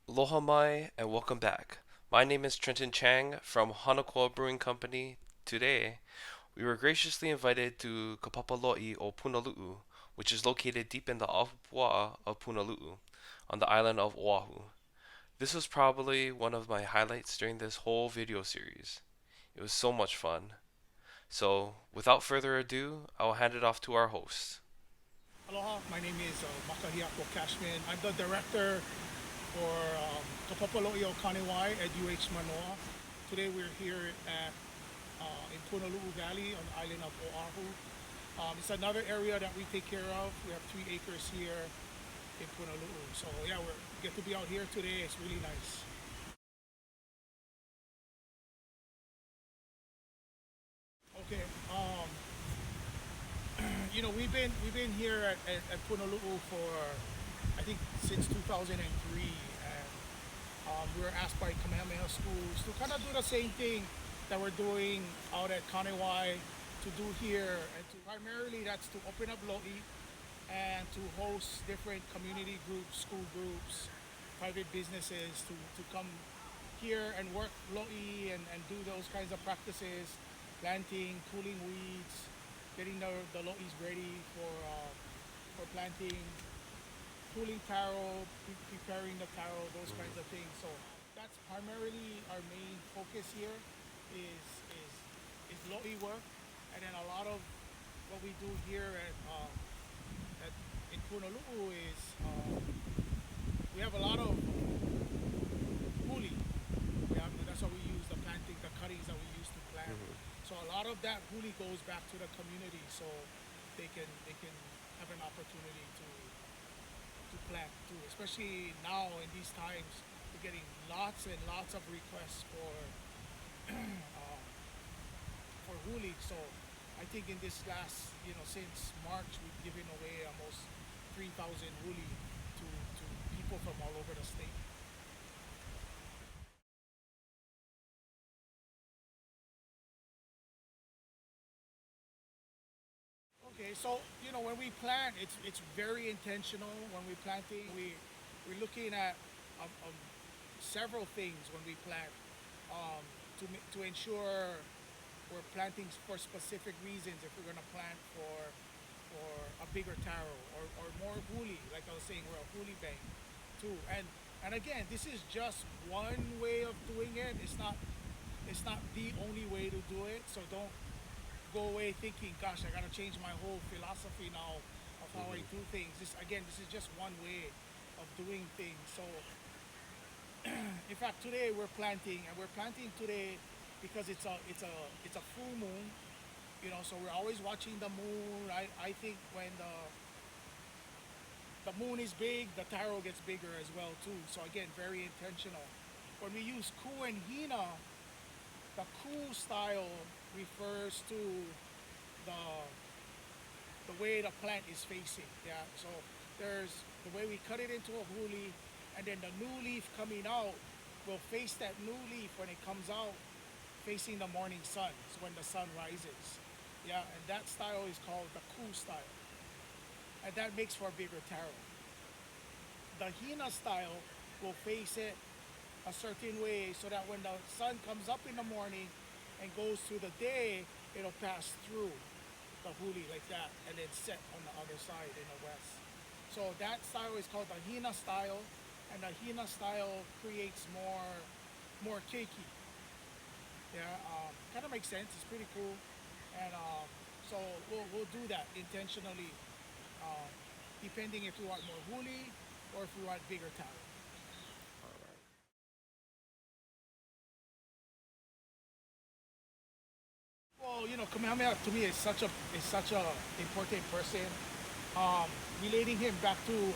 Aloha mai and welcome back. My name is Trenton Chang from Hana Brewing Company. Today, we were graciously invited to Kapapalo'i o Punalu'u, which is located deep in the ahupua'a of Punalu'u, on the island of Oahu. This was probably one of my highlights during this whole video series. It was so much fun. So, without further ado, I'll hand it off to our host. Aloha, my name is Makahiapo Cashman. I'm the director for Kapapalo'i o Kanewai at UH Manoa. Today we're here at in Punalu'u Valley on the island of Oahu. It's another area that we take care of. We have 3 acres here in Punalu'u. So yeah, we get to be out here today. It's really nice. Okay. We've been here at Punalu'u for I think since 2003, and we were asked by Kamehameha schools to kind of do the same thing that we're doing out at Kanewai to do here, and to primarily that's to open up loʻi and to host different community groups, school groups, private businesses to come here and work loʻi and do those kinds of practices, planting, cooling weeds, getting the loʻis ready for planting, cooling taro, preparing the taro, those kinds of things. So that's primarily our main focus here is is lo'i work, and then a lot of what we do here at in Punalu'u is we have a lot of huli. That's what we use, the planting, the cuttings that we use to plant. So a lot of that huli goes back to the community, so they can have an opportunity to plant too. Especially now in these times, we're getting lots and lots of requests for huli. So I think in this last, since March, we've given away almost 3,000 huli to people from all over the state. Okay, so when we plant, it's very intentional. When we're planting, we're looking at several things when we plant to ensure we're planting for specific reasons. If we're gonna plant for a bigger taro or more huli, like I was saying, we're a huli bank too. And again, this is just one way of doing it. It's not the only way to do it. So don't go away thinking, gosh, I gotta change my whole philosophy now of how I do things. This is just one way of doing things. So, in fact, today we're planting, and we're planting today because it's a full moon. So we're always watching the moon. I think when the moon is big, the taro gets bigger as well too. So again, very intentional. When we use ku and hina, the ku style refers to the the way the plant is facing. Yeah. So there's the way we cut it into a huli, and then the new leaf coming out will face that new leaf when it comes out, facing the morning sun. So when the sun rises. Yeah, and that style is called the ku style, and that makes for a bigger taro. The hina style will face it a certain way so that when the sun comes up in the morning and goes through the day, it'll pass through the huli like that and then set on the other side in the west. So that style is called the hina style, and the hina style creates more keiki. Yeah, kind of makes sense. It's pretty cool, and so we'll do that intentionally, uh, depending if we want more huli or if we want bigger taro. Well, Kamehameha to me is such a important person. Relating him back to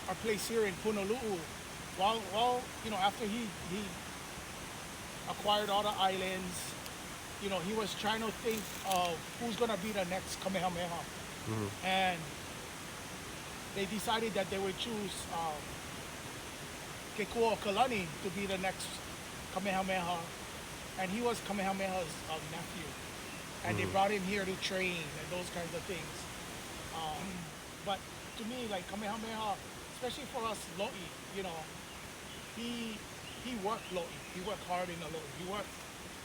our place here in Punalu'u, after he acquired all the islands, he was trying to think of who's gonna be the next Kamehameha, and they decided that they would choose Kekua Kalani to be the next Kamehameha, and he was Kamehameha's nephew. and they brought him here to train and those kinds of things. Um, but to me, like Kamehameha, especially for us loʻi, you know, he he worked loʻi. He worked hard in the loʻi. He worked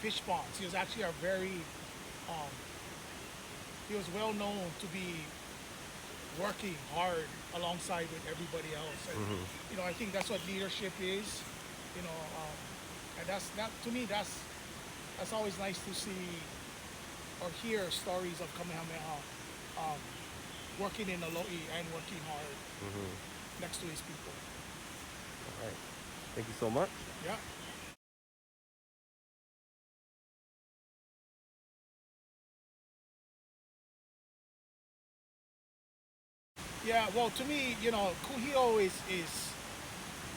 fish ponds. He was actually a very um, he was well known to be working hard alongside with everybody else. And you know, I think that's what leadership is. You know, and that's that to me. That's always nice to see or hear stories of Kamehameha um, working in the loʻi and working hard next to his people. All right. Thank you so much. Yeah. Yeah, well, to me, you know, Kuhio is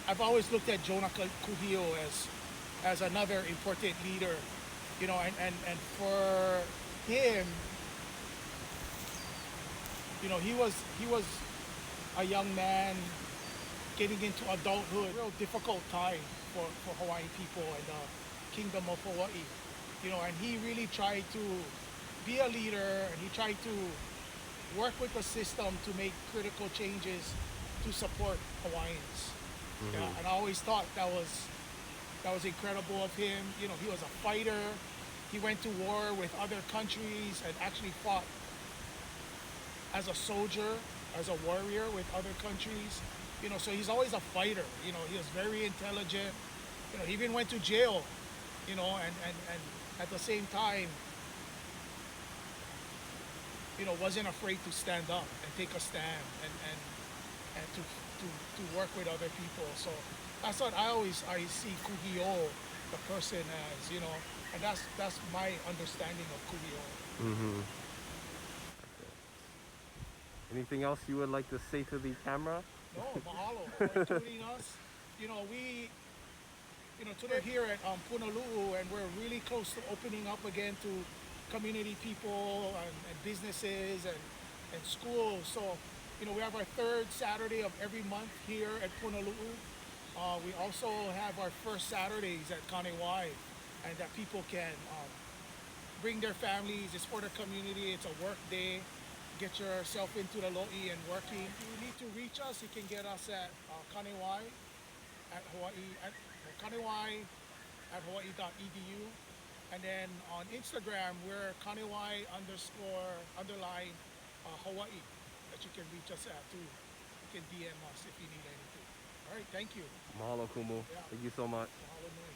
I've always looked at Jonah Kuhio as another important leader, you know, and for him, you know, he was a young man getting into adulthood, real difficult time for Hawaiian people and the kingdom of Hawaii, you know, and he really tried to be a leader and he tried to work with the system to make critical changes to support Hawaiians. Yeah, and I always thought that was incredible of him. You know, he was a fighter. He went to war with other countries and actually fought as a soldier, as a warrior with other countries. You know, so he's always a fighter. You know, he was very intelligent. You know, he even went to jail. You know, and at the same time, you know, wasn't afraid to stand up and take a stand and to work with other people. So that's what I see Kuhio, the person, as, you know, and that's my understanding of Kuhio. Anything else you would like to say to the camera? No, mahalo for tuning us. You know, today here at Punaluʻu, and we're really close to opening up again to community people and businesses and schools. So, you know, we have our third Saturday of every month here at Punaluʻu. We also have our first Saturdays at Kaneohe, and that people can bring their families. It's for the community. It's a work day. Get yourself into the loʻi and working. If you need to reach us, you can get us at Kaneohe at Hawaii at Kaneohe at hawaii.edu. And then on Instagram, we're Kaneohe __ Hawaii, that you can reach us at too. You can DM us if you need anything. All right, thank you. Mahalo, Kumu. Yeah. Thank you so much. Mahalo nui.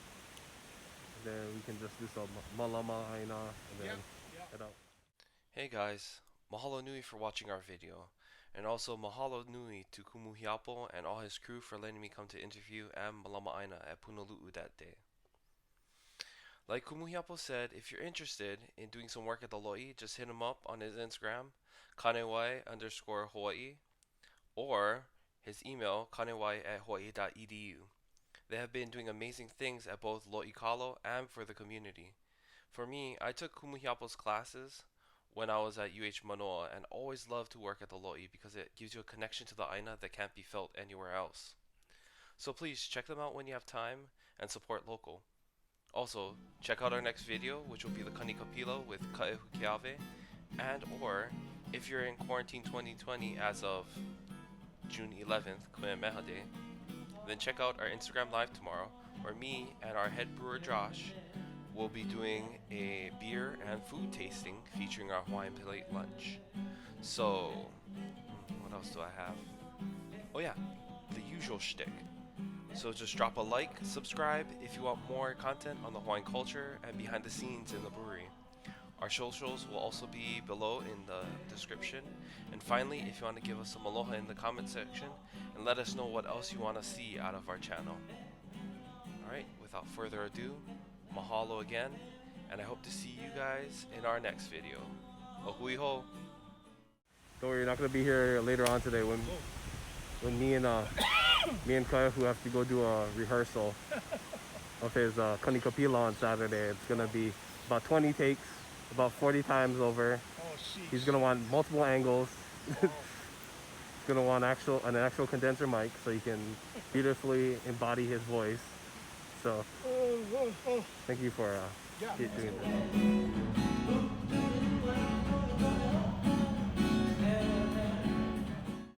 And then we can just do some malama aina and then Yeah. head out. Hey guys, mahalo nui for watching our video. And also mahalo nui to Kumu Hiapo and all his crew for letting me come to interview and malama aina at Punaluʻu that day. Like Kumu Hiapo said, if you're interested in doing some work at the loʻi, just hit him up on his Instagram, kaneohe _ Hawaii, or his email, kaneohe@hawaii.edu. They have been doing amazing things at both loʻi Kalo and for the community. For me, I took Kumu Hiapo's classes when I was at UH Manoa and always loved to work at the loʻi because it gives you a connection to the aina that can't be felt anywhere else. So please check them out when you have time and support local. Also, check out our next video, which will be the Kanikapila with Ka'ehukeave, and or if you're in quarantine 2020 as of June 11th, Kamehameha Day, then check out our Instagram live tomorrow, where me and our head brewer Josh will be doing a beer and food tasting featuring our Hawaiian plate lunch. So, what else do I have? Oh yeah, the usual shtick. So just drop a like, subscribe if you want more content on the Hawaiian culture and behind the scenes in the brewery. Our socials will also be below in the description. And finally, if you want to give us some aloha in the comment section and let us know what else you want to see out of our channel. Alright, without further ado, mahalo again, and I hope to see you guys in our next video. Ohui ho! Don't worry, you're not going to be here later on today when me and Kaya, who have to go do a rehearsal of his Kanikapila on Saturday. It's going to be about 20 takes, about 40 times over. Oh, sheesh. He's going to want multiple angles. Wow. He's going to want an actual condenser mic so he can beautifully embody his voice. So, thank you for Yeah, doing that.